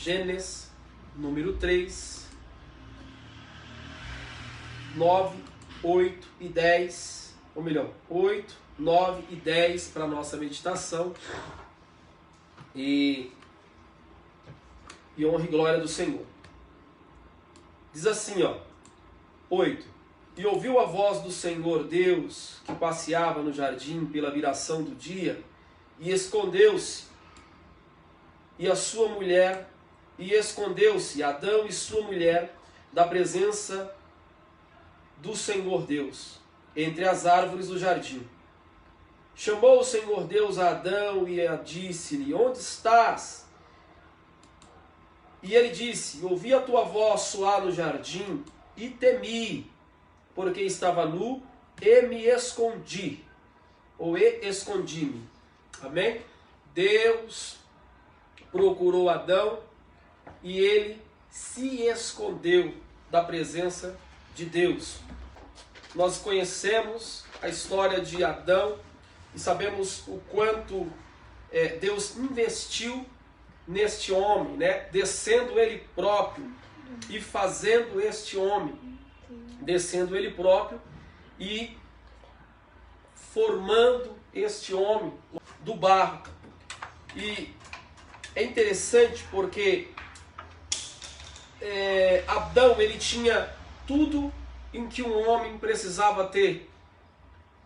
Gênesis, número 3, 9, 8 e 10, ou melhor, 8, 9 e 10 para a nossa meditação. E honra e glória do Senhor. Diz assim, 8. E ouviu a voz do Senhor Deus, que passeava no jardim pela viração do dia, e escondeu-se, e escondeu-se Adão e sua mulher da presença do Senhor Deus, entre as árvores do jardim. Chamou o Senhor Deus a Adão e disse-lhe: onde estás? E ele disse: ouvi a tua voz soar no jardim e temi, porque estava nu e me escondi, ou escondi-me. Amém? Deus procurou Adão e ele se escondeu da presença de Deus. Nós conhecemos a história de Adão e sabemos o quanto Deus investiu neste homem, né? Descendo ele próprio e fazendo este homem, descendo ele próprio e formando este homem do barro. E é interessante porque Adão, ele tinha tudo em que um homem precisava ter.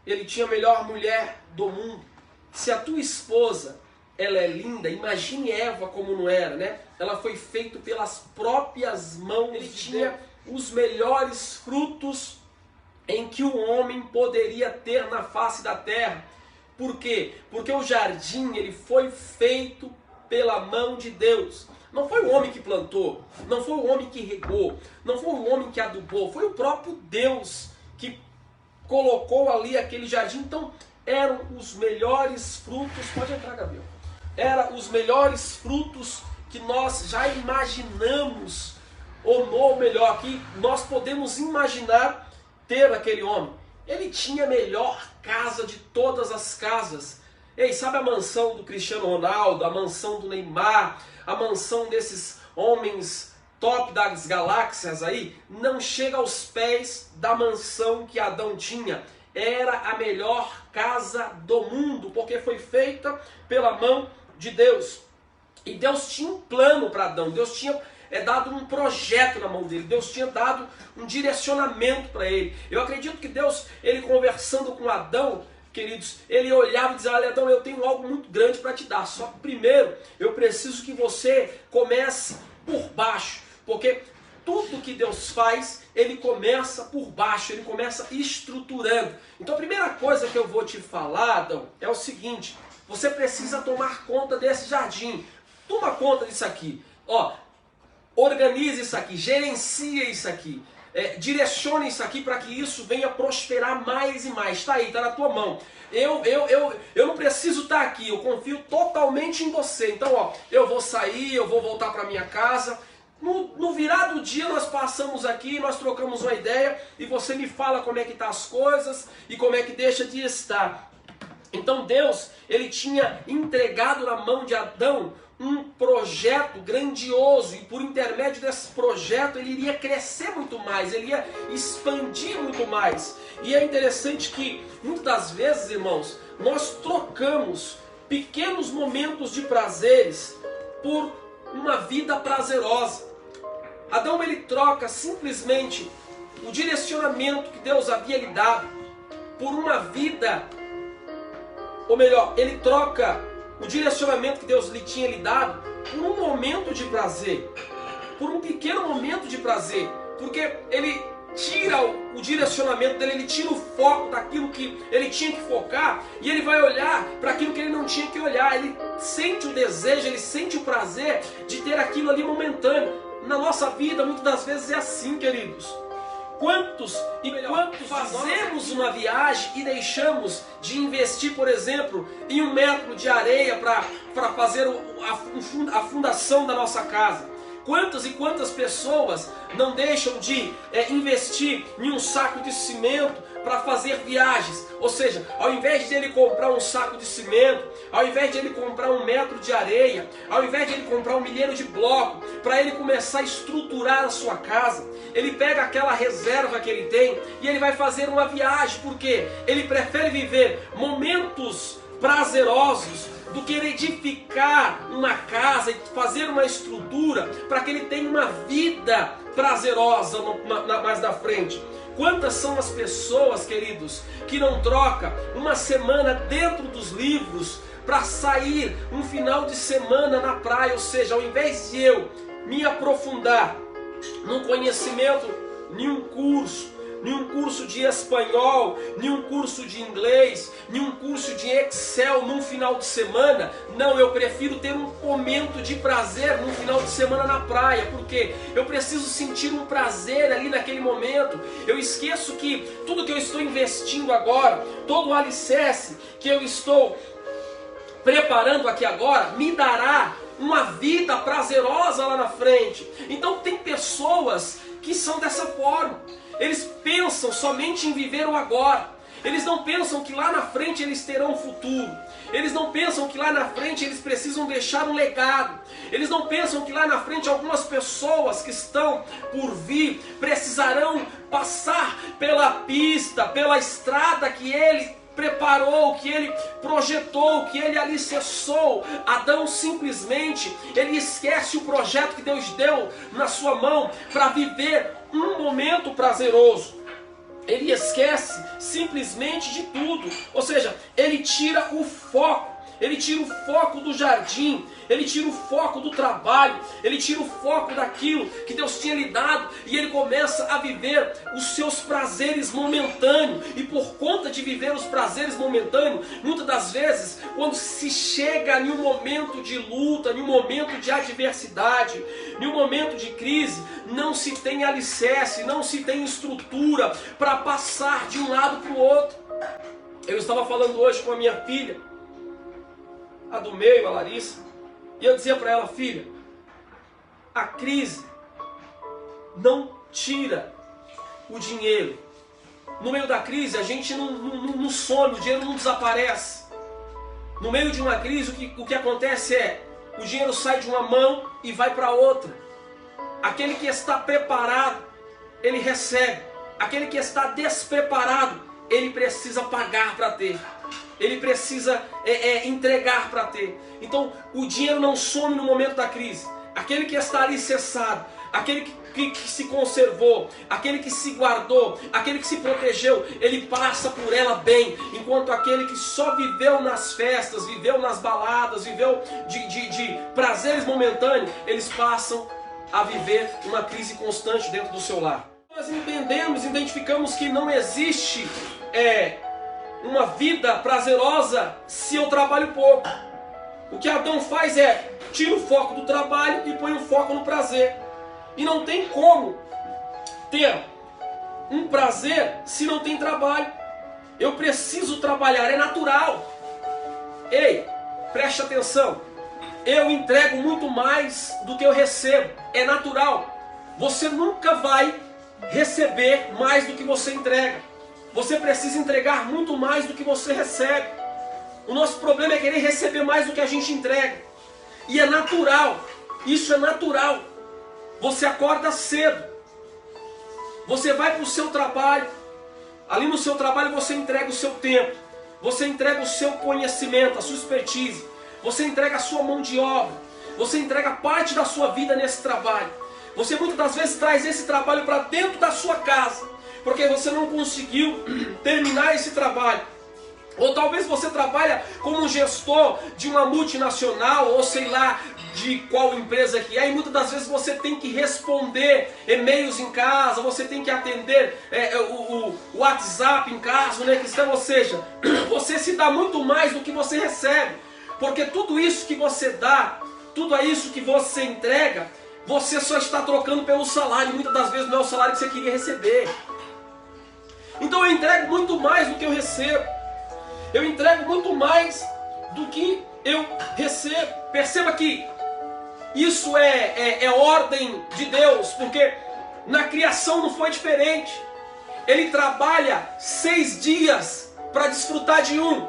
Ele tinha a melhor mulher do mundo. Se a tua esposa, ela é linda, imagine Eva como não era, né? Ela foi feita pelas próprias mãos. Ele tinha os melhores frutos em que um homem poderia ter na face da terra. Por quê? Porque o jardim, ele foi feito pela mão de Deus. Não foi o homem que plantou, não foi o homem que regou, não foi o homem que adubou, foi o próprio Deus que colocou ali aquele jardim. Então eram os melhores frutos. Pode entrar, Gabriel. Eram os melhores frutos que nós já imaginamos, ou melhor, que nós podemos imaginar ter aquele homem. Ele tinha a melhor casa de todas as casas. Ei, sabe a mansão do Cristiano Ronaldo, a mansão do Neymar, a mansão desses homens top das galáxias aí? Não chega aos pés da mansão que Adão tinha. Era a melhor casa do mundo, porque foi feita pela mão de Deus. E Deus tinha um plano para Adão. Deus tinha dado um projeto na mão dele. Deus tinha dado um direcionamento para ele. Eu acredito que Deus, ele conversando com Adão, queridos, ele olhava e dizia: olha, Adão, eu tenho algo muito grande para te dar. Só que primeiro eu preciso que você comece por baixo. Porque tudo que Deus faz, ele começa por baixo, ele começa estruturando. Então a primeira coisa que eu vou te falar, Adão, é o seguinte: você precisa tomar conta desse jardim. Toma conta disso aqui. Organize isso aqui, gerencia isso aqui. Direcione isso aqui para que isso venha prosperar mais e mais. Está aí, está na tua mão. Eu não preciso estar aqui, eu confio totalmente em você. Então, eu vou sair, eu vou voltar para minha casa. No virar do dia nós passamos aqui, nós trocamos uma ideia e você me fala como é que estão as coisas e como é que deixa de estar. Então Deus, ele tinha entregado na mão de Adão um projeto grandioso, e por intermédio desse projeto ele iria crescer muito mais, ele ia expandir muito mais. E é interessante que muitas das vezes, irmãos, nós trocamos pequenos momentos de prazeres por uma vida prazerosa. Adão, ele troca simplesmente o direcionamento que Deus havia lhe dado por uma vida, ou melhor, ele troca o direcionamento que Deus lhe tinha lhe dado por um momento de prazer, por um pequeno momento de prazer, porque ele tira o direcionamento dele, ele tira o foco daquilo que ele tinha que focar e ele vai olhar para aquilo que ele não tinha que olhar. Ele sente o desejo, ele sente o prazer de ter aquilo ali momentâneo. Na nossa vida, muitas das vezes é assim, queridos. Quantos fazemos uma viagem e deixamos de investir, por exemplo, em 1 metro de areia para fazer a fundação da nossa casa? Quantas e quantas pessoas não deixam de investir em um saco de cimento para fazer viagens. Ou seja, ao invés de ele comprar um saco de cimento, ao invés de ele comprar 1 metro de areia, ao invés de ele comprar 1 milheiro de bloco, para ele começar a estruturar a sua casa, ele pega aquela reserva que ele tem e ele vai fazer uma viagem, porque ele prefere viver momentos prazerosos do que edificar uma casa e fazer uma estrutura para que ele tenha uma vida prazerosa mais na frente. Quantas são as pessoas, queridos, que não trocam uma semana dentro dos livros para sair um final de semana na praia? Ou seja, ao invés de eu me aprofundar no conhecimento, nenhum curso de espanhol, nenhum curso de inglês, nenhum curso de Excel num final de semana. Não, eu prefiro ter um momento de prazer num final de semana na praia, porque eu preciso sentir um prazer ali naquele momento. Eu esqueço que tudo que eu estou investindo agora, todo o alicerce que eu estou preparando aqui agora, me dará uma vida prazerosa lá na frente. Então tem pessoas que são dessa forma. Eles pensam somente em viver o agora. Eles não pensam que lá na frente eles terão um futuro. Eles não pensam que lá na frente eles precisam deixar um legado. Eles não pensam que lá na frente algumas pessoas que estão por vir precisarão passar pela pista, pela estrada que ele preparou, que ele projetou, que ele alicerçou. Adão simplesmente, ele esquece o projeto que Deus deu na sua mão para viver um momento prazeroso. Ele esquece simplesmente de tudo. Ou seja, ele tira o foco. Ele tira o foco do jardim, ele tira o foco do trabalho, ele tira o foco daquilo que Deus tinha lhe dado e ele começa a viver os seus prazeres momentâneos. E por conta de viver os prazeres momentâneos, muitas das vezes, quando se chega em um momento de luta, em um momento de adversidade, em um momento de crise, não se tem alicerce, não se tem estrutura para passar de um lado para o outro. Eu estava falando hoje com a minha filha, a do meio, a Larissa, e eu dizia para ela: filha, a crise não tira o dinheiro. No meio da crise a gente não some, o dinheiro não desaparece. No meio de uma crise o que acontece é, o dinheiro sai de uma mão e vai para outra. Aquele que está preparado, ele recebe. Aquele que está despreparado, ele precisa pagar para ter. Ele precisa entregar para ter. Então o dinheiro não some no momento da crise. Aquele que está alicerçado, aquele que se conservou, aquele que se guardou, aquele que se protegeu, ele passa por ela bem. Enquanto aquele que só viveu nas festas, viveu nas baladas, viveu de prazeres momentâneos, eles passam a viver uma crise constante dentro do seu lar. Nós identificamos que não existe uma vida prazerosa se eu trabalho pouco. O que Adão faz é tira o foco do trabalho e põe o foco no prazer. E não tem como ter um prazer se não tem trabalho. Eu preciso trabalhar, é natural. Ei, preste atenção. Eu entrego muito mais do que eu recebo, é natural. Você nunca vai receber mais do que você entrega. Você precisa entregar muito mais do que você recebe. O nosso problema é querer receber mais do que a gente entrega. E é natural. Isso é natural. Você acorda cedo. Você vai para o seu trabalho. Ali no seu trabalho você entrega o seu tempo. Você entrega o seu conhecimento, a sua expertise. Você entrega a sua mão de obra. Você entrega parte da sua vida nesse trabalho. Você muitas das vezes traz esse trabalho para dentro da sua casa, porque você não conseguiu terminar esse trabalho. Ou talvez você trabalha como gestor de uma multinacional, ou sei lá de qual empresa que é, e muitas das vezes você tem que responder e-mails em casa, você tem que atender o WhatsApp em casa, né, cristão? Ou seja, você se dá muito mais do que você recebe, porque tudo isso que você dá, tudo isso que você entrega, você só está trocando pelo salário, muitas das vezes não é o salário que você queria receber. Então eu entrego muito mais do que eu recebo. Eu entrego muito mais do que eu recebo. Perceba que isso é ordem de Deus, porque na criação não foi diferente. ele trabalha 6 dias para desfrutar de um.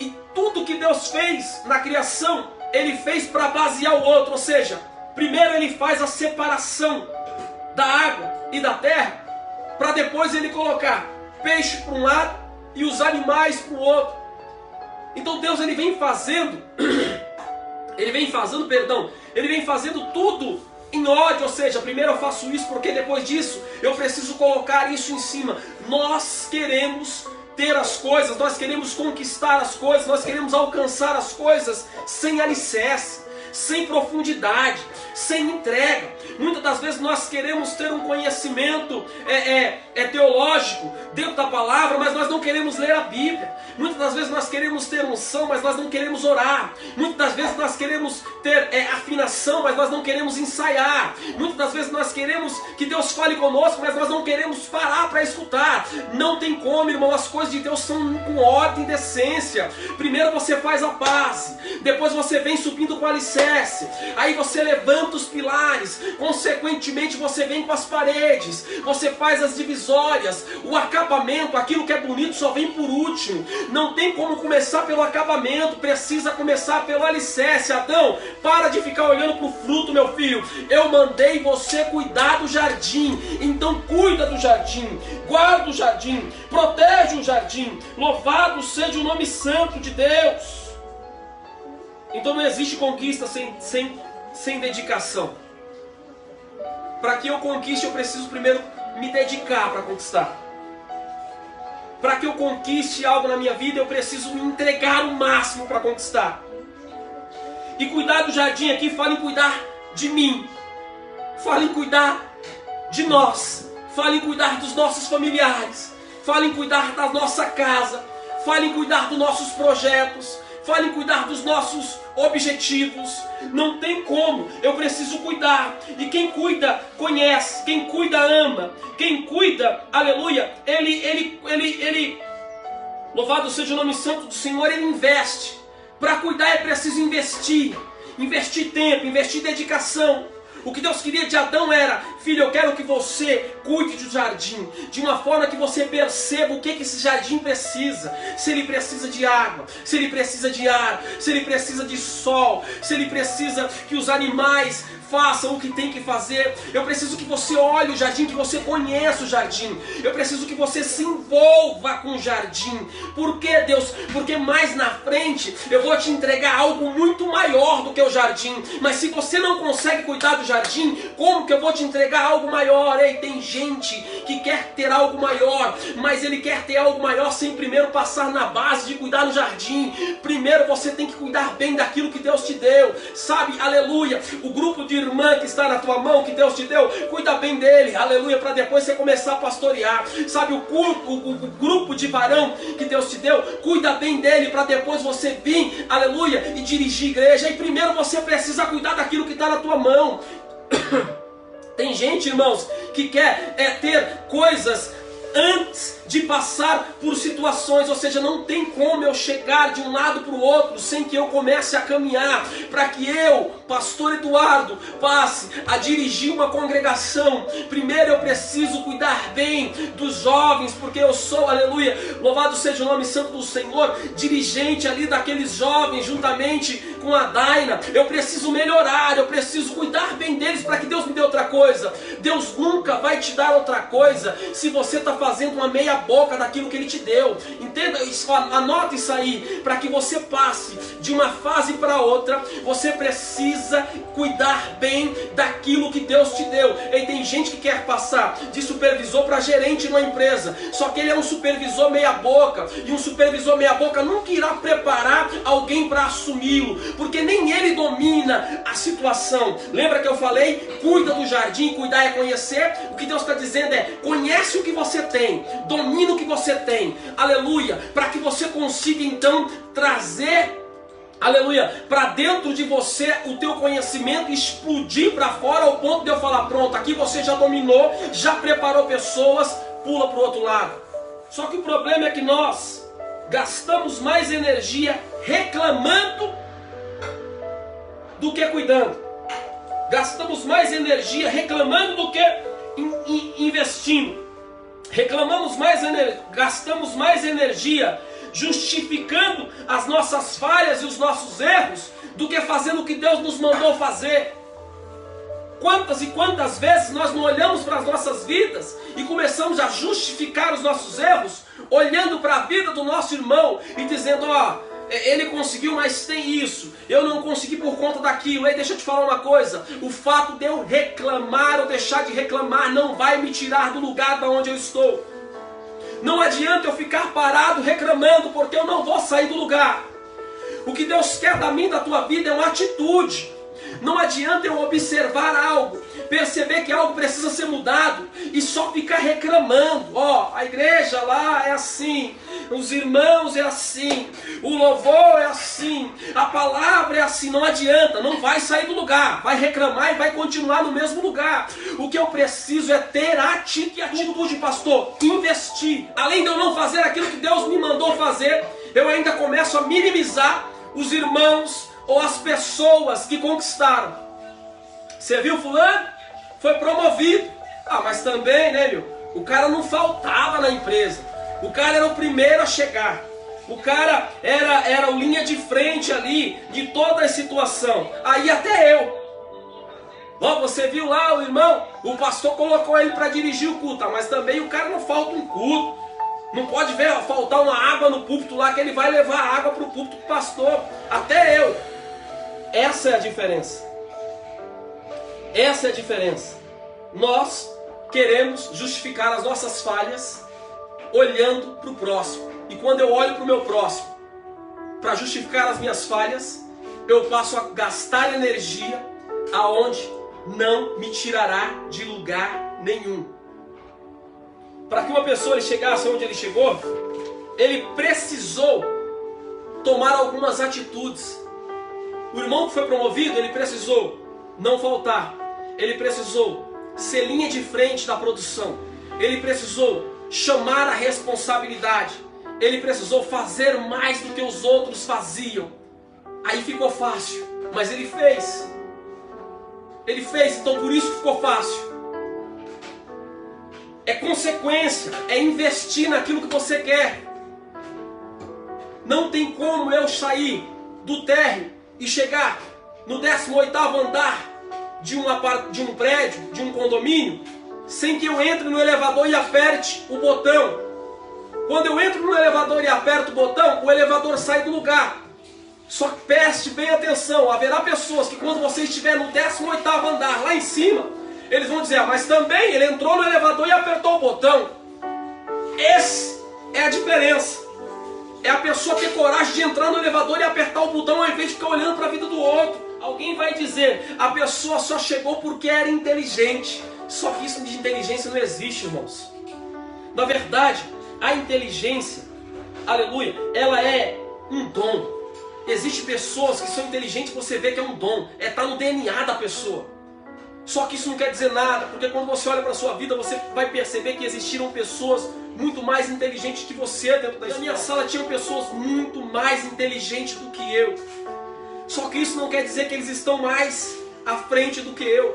E tudo que Deus fez na criação, ele fez para basear o outro. Ou seja, primeiro ele faz a separação da água e da terra, para depois ele colocar peixe para um lado e os animais para o outro. Então Deus ele vem fazendo tudo em ordem. Ou seja, primeiro eu faço isso porque depois disso eu preciso colocar isso em cima. Nós queremos ter as coisas, nós queremos conquistar as coisas, nós queremos alcançar as coisas sem alicerce, sem profundidade, sem entrega. Muitas das vezes nós queremos ter um conhecimento teológico dentro da palavra, mas nós não queremos ler a Bíblia. Muitas das vezes nós queremos ter unção, mas nós não queremos orar. Muitas das vezes nós queremos ter afinação, mas nós não queremos ensaiar. Muitas das vezes nós queremos que Deus fale conosco, mas nós não queremos parar para escutar. Não tem como, irmão, as coisas de Deus são com ordem e decência. Primeiro você faz a base, depois você vem subindo com o alicerce, aí você levanta os pilares, consequentemente você vem com as paredes, você faz as divisórias, o acabamento, aquilo que é bonito só vem por último. Não tem como começar pelo acabamento, precisa começar pelo alicerce. Adão, para de ficar olhando para o fruto, meu filho. Eu mandei você cuidar do jardim, então cuida do jardim, guarda o jardim, protege o jardim. Louvado seja o nome santo de Deus. Então não existe conquista sem dedicação. Para que eu conquiste, eu preciso primeiro me dedicar para conquistar. Para que eu conquiste algo na minha vida, eu preciso me entregar o máximo para conquistar. E cuidar do jardim aqui fala em cuidar de mim, fala em cuidar de nós, fala em cuidar dos nossos familiares, fala em cuidar da nossa casa, fala em cuidar dos nossos projetos, fala em cuidar dos nossos objetivos. Não tem como, eu preciso cuidar. E quem cuida conhece, quem cuida ama, quem cuida, aleluia, ele louvado seja o nome santo do Senhor, ele investe. Para cuidar é preciso investir tempo, investir dedicação. O que Deus queria de Adão era: filho, eu quero que você cuide do jardim, de uma forma que você perceba o que esse jardim precisa. Se ele precisa de água, se ele precisa de ar, se ele precisa de sol, se ele precisa que os animais façam o que tem que fazer. Eu preciso que você olhe o jardim, que você conheça o jardim. Eu preciso que você se envolva com o jardim. Por que, Deus? Porque mais na frente eu vou te entregar algo muito maior do que o jardim. Mas se você não consegue cuidar do jardim, como que eu vou te entregar algo maior? Ei, tem gente que quer ter algo maior, mas ele quer ter algo maior sem primeiro passar na base de cuidar do jardim. Primeiro você tem que cuidar bem daquilo que Deus te deu. Sabe, aleluia, o grupo de irmã que está na tua mão, que Deus te deu, cuida bem dele, aleluia, para depois você começar a pastorear. Sabe, o grupo de varão que Deus te deu, cuida bem dele, para depois você vir, aleluia, e dirigir igreja. E primeiro você precisa cuidar daquilo que está na tua mão. Tem gente, irmãos, que quer ter coisas antes de passar por situações. Ou seja, não tem como eu chegar de um lado para o outro sem que eu comece a caminhar. Para que eu, pastor Eduardo, passe a dirigir uma congregação, primeiro eu preciso cuidar bem dos jovens, porque eu sou, aleluia, louvado seja o nome santo do Senhor, dirigente ali daqueles jovens, juntamente com a Daina. Eu preciso melhorar, eu preciso cuidar bem deles para que Deus me dê outra coisa. Deus nunca vai te dar outra coisa se você está fazendo uma meia boca daquilo que Ele te deu. Entenda isso, anota isso aí. Para que você passe de uma fase para outra, você precisa cuidar bem daquilo que Deus te deu. E tem gente que quer passar de supervisor para gerente numa empresa, só que ele é um supervisor meia boca, e um supervisor meia boca nunca irá preparar alguém para assumi-lo, porque nem ele domina a situação. Lembra que eu falei? Cuida do jardim. Cuidar é conhecer. O que Deus está dizendo é: conhece o que você tem, domina o que você tem, aleluia, para que você consiga então trazer, aleluia, para dentro de você o teu conhecimento, explodir para fora ao ponto de eu falar: pronto, aqui você já dominou, já preparou pessoas, pula para o outro lado. Só que o problema é que nós gastamos mais energia reclamando do que cuidando. Gastamos mais energia reclamando do que investindo. reclamamos mais, gastamos mais energia justificando as nossas falhas e os nossos erros do que fazendo o que Deus nos mandou fazer. Quantas e quantas vezes nós não olhamos para as nossas vidas e começamos a justificar os nossos erros, olhando para a vida do nosso irmão e dizendo, ele conseguiu, mas tem isso, eu não consegui por conta daquilo. Aí deixa eu te falar uma coisa, o fato de eu reclamar ou deixar de reclamar não vai me tirar do lugar da onde eu estou. Não adianta eu ficar parado reclamando, porque eu não vou sair do lugar. O que Deus quer da minha e da tua vida é uma atitude. Não adianta eu observar algo, perceber que algo precisa ser mudado e só ficar reclamando. A igreja lá é assim, os irmãos é assim, o louvor é assim, a palavra é assim. Não adianta, não vai sair do lugar, vai reclamar e vai continuar no mesmo lugar. O que eu preciso é ter atitude, pastor, investir. Além de eu não fazer aquilo que Deus me mandou fazer, eu ainda começo a minimizar os irmãos ou as pessoas que conquistaram. Você viu fulano? Foi promovido. Mas também, né, meu? O cara não faltava na empresa. O cara era o primeiro a chegar. O cara era o linha de frente ali de toda a situação. Aí até eu. Você viu lá o irmão? O pastor colocou ele para dirigir o culto. Mas também o cara não falta um culto. Não pode ver faltar uma água no púlpito lá, que ele vai levar água para o púlpito do pastor. Até eu. Essa é a diferença. Essa é a diferença. Nós queremos justificar as nossas falhas olhando para o próximo. E quando eu olho para o meu próximo para justificar as minhas falhas, eu passo a gastar energia aonde não me tirará de lugar nenhum. Para que uma pessoa chegasse onde ele chegou, ele precisou tomar algumas atitudes. O irmão que foi promovido, ele precisou não faltar. Ele precisou ser linha de frente da produção. Ele precisou chamar a responsabilidade. Ele precisou fazer mais do que os outros faziam. Aí ficou fácil, mas ele fez. Ele fez, então por isso ficou fácil. É consequência, é investir naquilo que você quer. Não tem como eu sair do térreo e chegar no 18º andar de um prédio, de um condomínio, sem que eu entre no elevador e aperte o botão. Quando eu entro no elevador e aperto o botão, o elevador sai do lugar. Só que preste bem atenção, haverá pessoas que quando você estiver no 18º andar, lá em cima, eles vão dizer, mas também ele entrou no elevador e apertou o botão. Essa é a diferença. É a pessoa ter coragem de entrar no elevador e apertar o botão ao invés de ficar olhando para a vida do outro. Alguém vai dizer, a pessoa só chegou porque era inteligente. Só que isso de inteligência não existe, irmãos. Na verdade, a inteligência, aleluia, ela é um dom. Existem pessoas que são inteligentes, você vê que é um dom. Está no DNA da pessoa. Só que isso não quer dizer nada, porque quando você olha para a sua vida, você vai perceber que existiram pessoas muito mais inteligentes que você dentro da escola. Na minha sala tinham pessoas muito mais inteligentes do que eu. Só que isso não quer dizer que eles estão mais à frente do que eu.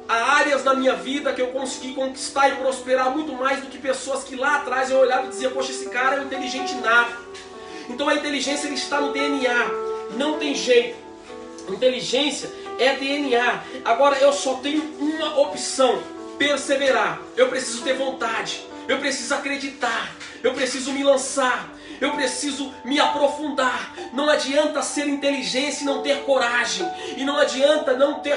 Há áreas na minha vida que eu consegui conquistar e prosperar muito mais do que pessoas que lá atrás eu olhava e dizia, poxa, esse cara é um inteligente nato. Então a inteligência ele está no DNA, não tem jeito. Inteligência é DNA. Agora eu só tenho uma opção, perseverar. Eu preciso ter vontade, eu preciso acreditar, eu preciso me lançar, eu preciso me aprofundar. Não adianta ser inteligência e não ter coragem, e não adianta não ter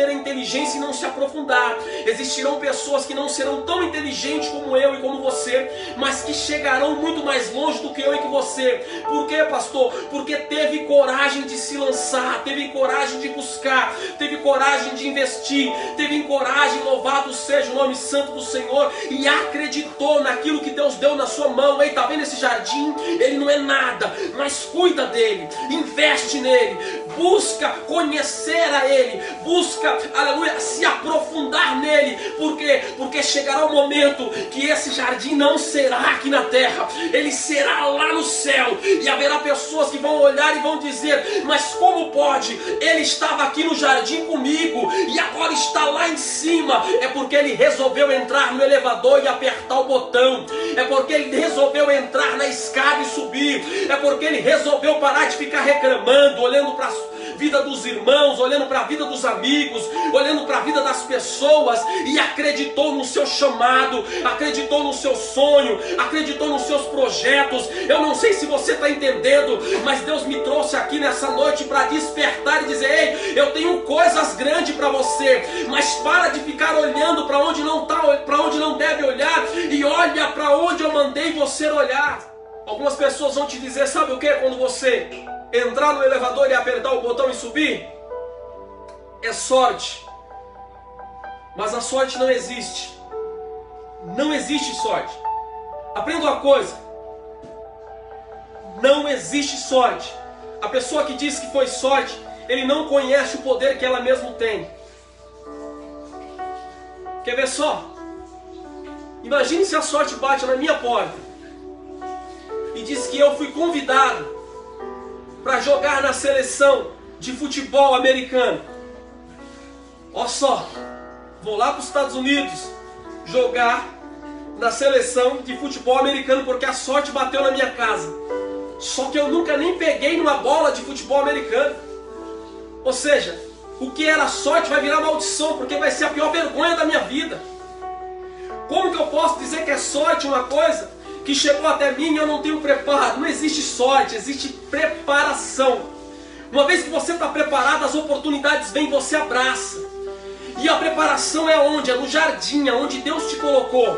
a inteligência e não se aprofundar. Existirão pessoas que não serão tão inteligentes como eu e como você, mas que chegarão muito mais longe do que eu e que você. Por quê, pastor? Porque teve coragem de se lançar, teve coragem de buscar, teve coragem de investir, teve coragem, louvado seja o nome santo do Senhor, e acreditou naquilo que Deus deu na sua mão. Ei, tá vendo esse jardim? Ele não é nada, mas cuida dele, investe nele, busca conhecer a ele, busca, aleluia, se aprofundar nele. Por quê? Porque chegará o momento que esse jardim não será aqui na terra, ele será lá no céu. E haverá pessoas que vão olhar e vão dizer: mas como pode? Ele estava aqui no jardim comigo e agora está lá em cima. É porque ele resolveu entrar no elevador e apertar o botão. É porque ele resolveu entrar na escada e subir. É porque ele resolveu parar de ficar reclamando, olhando para a vida dos irmãos, olhando para a vida dos amigos, olhando para a vida das pessoas, e acreditou no seu chamado, acreditou no seu sonho, acreditou nos seus projetos. Eu não sei se você está entendendo, mas Deus me trouxe aqui nessa noite para despertar e dizer: ei, eu tenho coisas grandes para você, mas para de ficar olhando para onde não tá, para onde não deve olhar, e olha para onde eu mandei você olhar. Algumas pessoas vão te dizer: sabe o que? Quando você entrar no elevador e apertar o botão e subir, é sorte. Mas a sorte não existe. Não existe sorte. Aprenda uma coisa: não existe sorte. A pessoa que diz que foi sorte, ele não conhece o poder que ela mesma tem. Quer ver só? Imagine se a sorte bate na minha porta e diz que eu fui convidado para jogar na seleção de futebol americano. Olha só, vou lá para os Estados Unidos jogar na seleção de futebol americano porque a sorte bateu na minha casa. Só que eu nunca nem peguei numa bola de futebol americano. Ou seja, o que era sorte vai virar maldição, porque vai ser a pior vergonha da minha vida. Como que eu posso dizer que é sorte uma coisa que chegou até mim e eu não tenho preparo? Não existe sorte, existe preparação. Uma vez que você está preparado, as oportunidades vêm e você abraça. E a preparação é onde? É no jardim, onde Deus te colocou.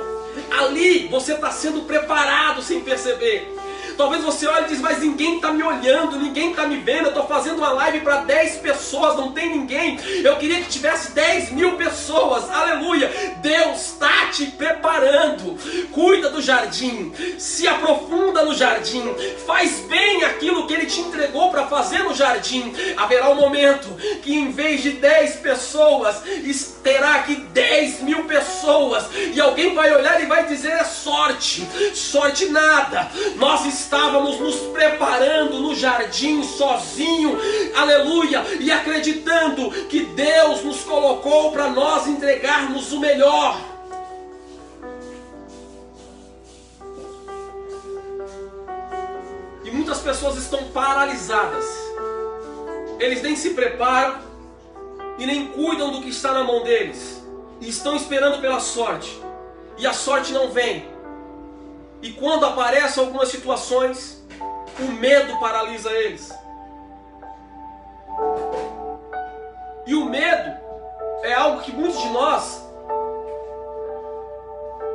Ali você está sendo preparado sem perceber. Talvez você olhe e diz: mas ninguém está me olhando, ninguém está me vendo, eu estou fazendo uma live para 10 pessoas, não tem ninguém. Eu queria que tivesse 10.000 pessoas, aleluia. Deus está te preparando. Cuida do jardim, se aprofunda no jardim, faz bem aquilo que Ele te entregou para fazer no jardim. Haverá um momento que em vez de 10 pessoas, terá aqui 10.000 pessoas, e alguém vai olhar e vai dizer: é sorte. Sorte nada. Nós estávamos nos preparando no jardim sozinho, aleluia, e acreditando que Deus nos colocou para nós entregarmos o melhor. E muitas pessoas estão paralisadas. Eles nem se preparam e nem cuidam do que está na mão deles, e estão esperando pela sorte, e a sorte não vem. E quando aparecem algumas situações, o medo paralisa eles. E o medo é algo que muitos de nós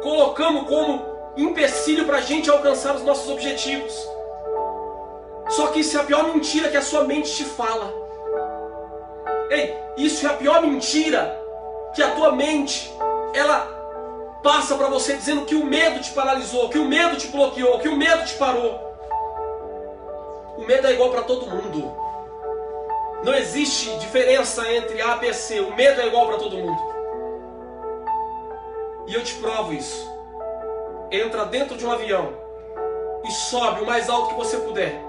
colocamos como empecilho para a gente alcançar os nossos objetivos. Só que isso é a pior mentira que a sua mente te fala. Ei, isso é a pior mentira que a tua mente, ela passa para você, dizendo que o medo te paralisou, que o medo te bloqueou, que o medo te parou. O medo é igual para todo mundo. Não existe diferença entre A e C. O medo é igual para todo mundo. E eu te provo isso. Entra dentro de um avião e sobe o mais alto que você puder.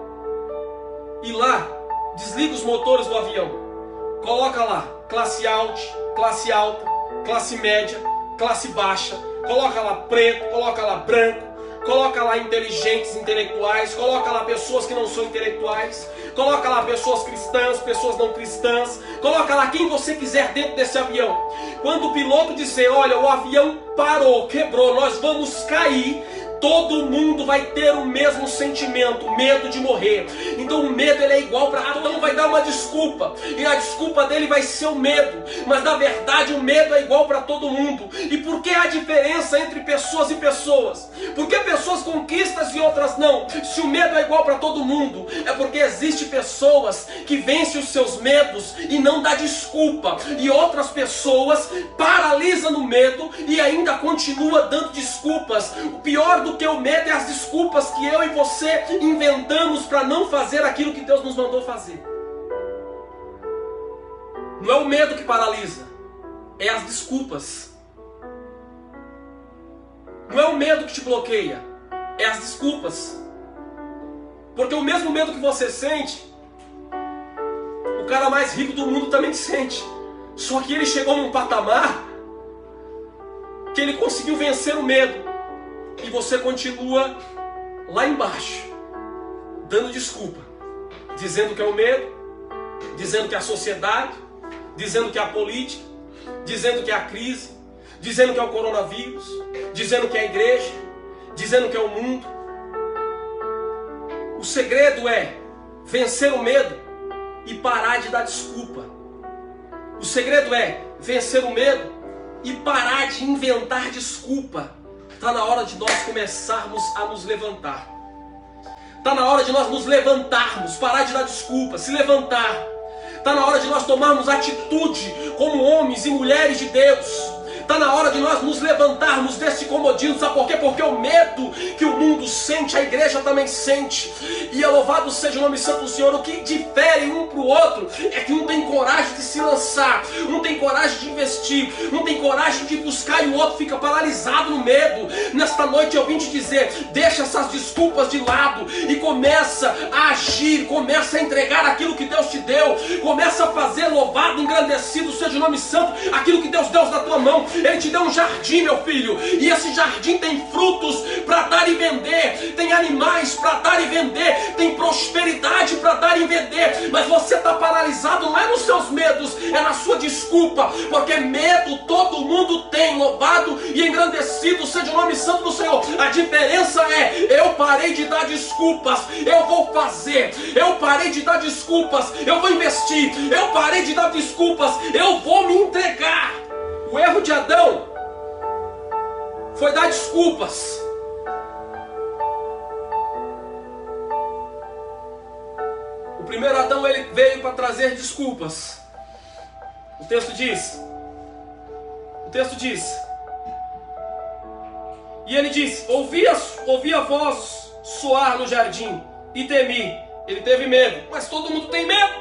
E lá, desliga os motores do avião. Coloca lá classe alta, classe média, classe baixa, coloca lá preto, coloca lá branco, coloca lá inteligentes, intelectuais, coloca lá pessoas que não são intelectuais, coloca lá pessoas cristãs, pessoas não cristãs, coloca lá quem você quiser dentro desse avião. Quando o piloto disser: olha, o avião parou, quebrou, nós vamos cair, todo mundo vai ter o mesmo sentimento, medo de morrer. Então o medo, ele é igual para todo mundo. Vai dar uma desculpa, e a desculpa dele vai ser o medo, mas na verdade o medo é igual para todo mundo. E por que a diferença entre pessoas e pessoas? Por que pessoas conquistam e outras não? Se o medo é igual para todo mundo, é porque existe pessoas que vencem os seus medos e não dá desculpa, e outras pessoas paralisam no medo e ainda continua dando desculpas. O pior do que o medo é as desculpas que eu e você inventamos para não fazer aquilo que Deus nos mandou fazer. Não é o medo que paralisa, é as desculpas. Não é o medo que te bloqueia, é as desculpas. Porque o mesmo medo que você sente, o cara mais rico do mundo também sente. Só que ele chegou num patamar que ele conseguiu vencer o medo. E você continua lá embaixo, dando desculpa, dizendo que é o medo, dizendo que é a sociedade, dizendo que é a política, dizendo que é a crise, dizendo que é o coronavírus, dizendo que é a igreja, dizendo que é o mundo. O segredo é vencer o medo e parar de dar desculpa. O segredo é vencer o medo e parar de inventar desculpa. Está na hora de nós começarmos a nos levantar. Está na hora de nós nos levantarmos, parar de dar desculpa, se levantar. Está na hora de nós tomarmos atitude como homens e mulheres de Deus. Está na hora de nós nos levantarmos desse comodismo. Sabe por quê? Porque o medo que o mundo sente, a igreja também sente. E é louvado seja o nome santo do Senhor. O que difere um para o outro é que um tem coragem de se lançar, um tem coragem de investir, um tem coragem de buscar e o outro fica paralisado no medo. Nesta noite eu vim te dizer, deixa essas desculpas de lado e começa a agir, começa a entregar aquilo que Deus te deu, começa a fazer, louvado, engrandecido seja o nome santo, aquilo que Deus deu na tua mão. Ele te deu um jardim, meu filho, e esse jardim tem frutos para dar e vender, tem animais para dar e vender, tem prosperidade para dar e vender, mas você está paralisado, não é nos seus medos, é na sua desculpa, porque medo todo mundo tem, louvado e engrandecido seja o nome santo do Senhor. A diferença é, eu parei de dar desculpas, eu vou fazer, eu parei de dar desculpas, eu vou investir, eu parei de dar desculpas, eu vou me entregar. O erro de Adão foi dar desculpas. O primeiro Adão, ele veio para trazer desculpas. O texto diz, e ele disse, ouvi a voz soar no jardim e temi. Ele teve medo, mas todo mundo tem medo,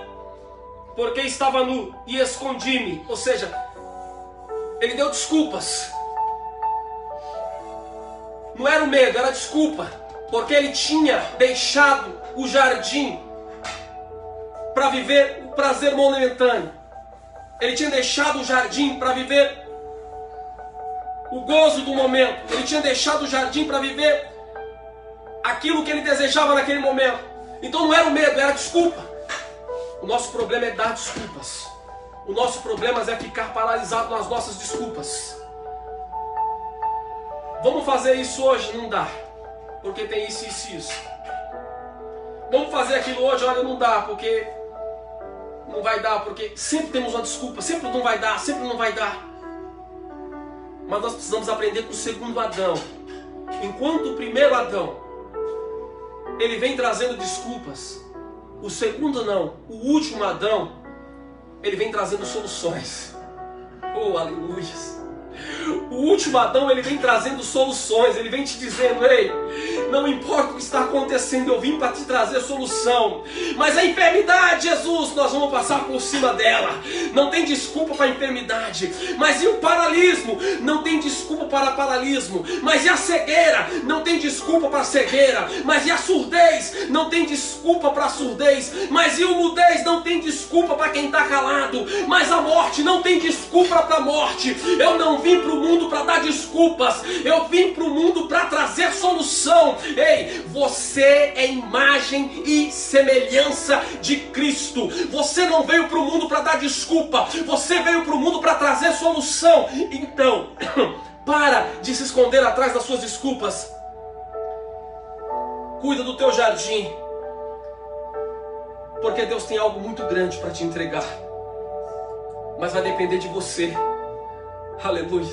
porque estava nu e escondi-me. Ou seja, ele deu desculpas. Não era o medo, era a desculpa. Porque ele tinha deixado o jardim para viver o prazer momentâneo. Ele tinha deixado o jardim para viver o gozo do momento. Ele tinha deixado o jardim para viver aquilo que ele desejava naquele momento. Então não era o medo, era a desculpa. O nosso problema é dar desculpas. O nosso problema é ficar paralisado nas nossas desculpas. Vamos fazer isso hoje? Não dá, porque tem isso, isso e isso. Vamos fazer aquilo hoje? Olha, não dá, porque não vai dar, porque sempre temos uma desculpa, sempre não vai dar, sempre não vai dar. Mas nós precisamos aprender com o segundo Adão. Enquanto o primeiro Adão, ele vem trazendo desculpas, o segundo não, o último Adão, ele vem trazendo soluções. Oh, aleluia. O último Adão, ele vem trazendo soluções. Ele vem te dizendo, ei, não importa o que está acontecendo, eu vim para te trazer solução. Mas a enfermidade, Jesus, nós vamos passar por cima dela. Não tem desculpa para a enfermidade. Mas e o paralismo? Não tem desculpa para paralismo. Mas e a cegueira? Não tem desculpa para cegueira. Mas e a surdez? Não tem desculpa para surdez. Mas e o mudez? Não tem desculpa para quem está calado. Mas a morte não tem desculpa para a morte. Eu não vim para o mundo para dar desculpas, eu vim para o mundo para trazer solução. Ei, você é imagem e semelhança de Cristo. Você não veio para o mundo para dar desculpa, você veio para o mundo para trazer solução. Então, para de se esconder atrás das suas desculpas. Cuida do teu jardim, porque Deus tem algo muito grande para te entregar, mas vai depender de você. Aleluia.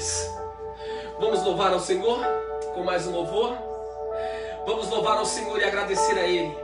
Vamos louvar ao Senhor com mais um louvor. Vamos louvar ao Senhor e agradecer a Ele.